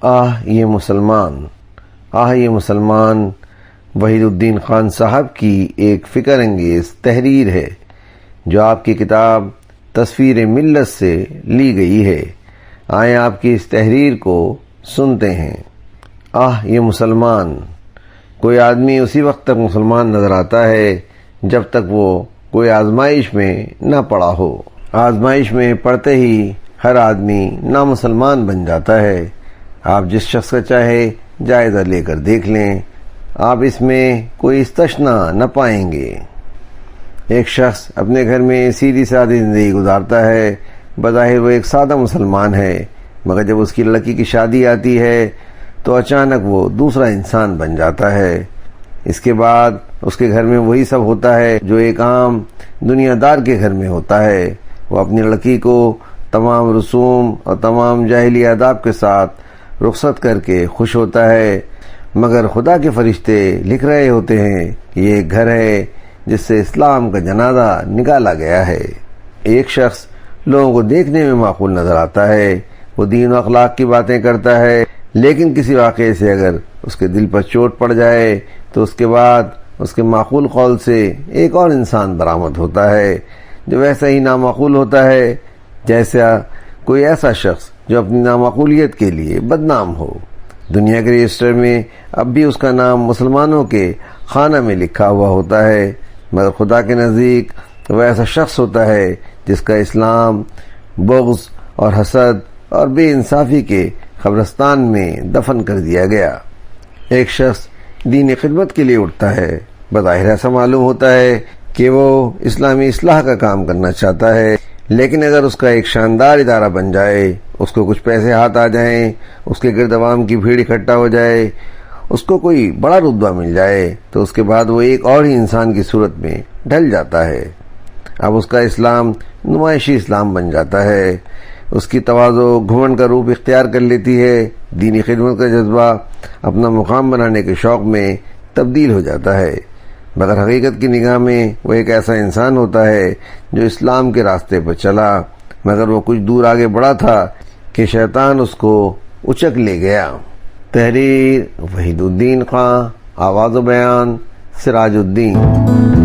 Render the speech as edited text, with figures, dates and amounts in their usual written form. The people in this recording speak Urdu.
یہ مسلمان وحید الدین خان صاحب کی ایک فکر انگیز تحریر ہے جو آپ کی کتاب تصویر ملت سے لی گئی ہے۔ آئیں آپ کی اس تحریر کو سنتے ہیں۔ یہ مسلمان، کوئی آدمی اسی وقت تک مسلمان نظر آتا ہے جب تک وہ کوئی آزمائش میں نہ پڑا ہو۔ آزمائش میں پڑتے ہی ہر آدمی نامسلمان بن جاتا ہے۔ آپ جس شخص کا چاہے جائزہ لے کر دیکھ لیں، آپ اس میں کوئی استثنا نہ پائیں گے۔ ایک شخص اپنے گھر میں سیدھی سادی زندگی گزارتا ہے، بظاہر وہ ایک سادہ مسلمان ہے، مگر جب اس کی لڑکی کی شادی آتی ہے تو اچانک وہ دوسرا انسان بن جاتا ہے۔ اس کے بعد اس کے گھر میں وہی سب ہوتا ہے جو ایک عام دنیا دار کے گھر میں ہوتا ہے۔ وہ اپنی لڑکی کو تمام رسوم اور تمام جاہلی آداب کے ساتھ رخصت کر کے خوش ہوتا ہے، مگر خدا کے فرشتے لکھ رہے ہوتے ہیں کہ یہ ایک گھر ہے جس سے اسلام کا جنازہ نکالا گیا ہے۔ ایک شخص لوگوں کو دیکھنے میں معقول نظر آتا ہے، وہ دین و اخلاق کی باتیں کرتا ہے، لیکن کسی واقعے سے اگر اس کے دل پر چوٹ پڑ جائے تو اس کے بعد اس کے معقول قول سے ایک اور انسان برآمد ہوتا ہے جو ویسا ہی نامعقول ہوتا ہے جیسا کوئی ایسا شخص جو اپنی نامعقولیت کے لیے بدنام ہو۔ دنیا کے رجسٹر میں اب بھی اس کا نام مسلمانوں کے خانہ میں لکھا ہوا ہوتا ہے، مگر خدا کے نزدیک وہ ایسا شخص ہوتا ہے جس کا اسلام بغض اور حسد اور بے انصافی کے قبرستان میں دفن کر دیا گیا۔ ایک شخص دینی خدمت کے لیے اٹھتا ہے، بظاہر ایسا معلوم ہوتا ہے کہ وہ اسلامی اصلاح کا کام کرنا چاہتا ہے، لیکن اگر اس کا ایک شاندار ادارہ بن جائے، اس کو کچھ پیسے ہاتھ آ جائیں، اس کے گرد عوام کی بھیڑ اکٹھا ہو جائے، اس کو کوئی بڑا رتبہ مل جائے تو اس کے بعد وہ ایک اور ہی انسان کی صورت میں ڈھل جاتا ہے۔ اب اس کا اسلام نمائشی اسلام بن جاتا ہے، اس کی تواضع گھمنڈ کا روپ اختیار کر لیتی ہے، دینی خدمت کا جذبہ اپنا مقام بنانے کے شوق میں تبدیل ہو جاتا ہے، مگر حقیقت کی نگاہ میں وہ ایک ایسا انسان ہوتا ہے جو اسلام کے راستے پر چلا، مگر وہ کچھ دور آگے بڑھا تھا کہ شیطان اس کو اچک لے گیا۔ تحریر وحید الدین خان، آواز و بیان سراج الدین۔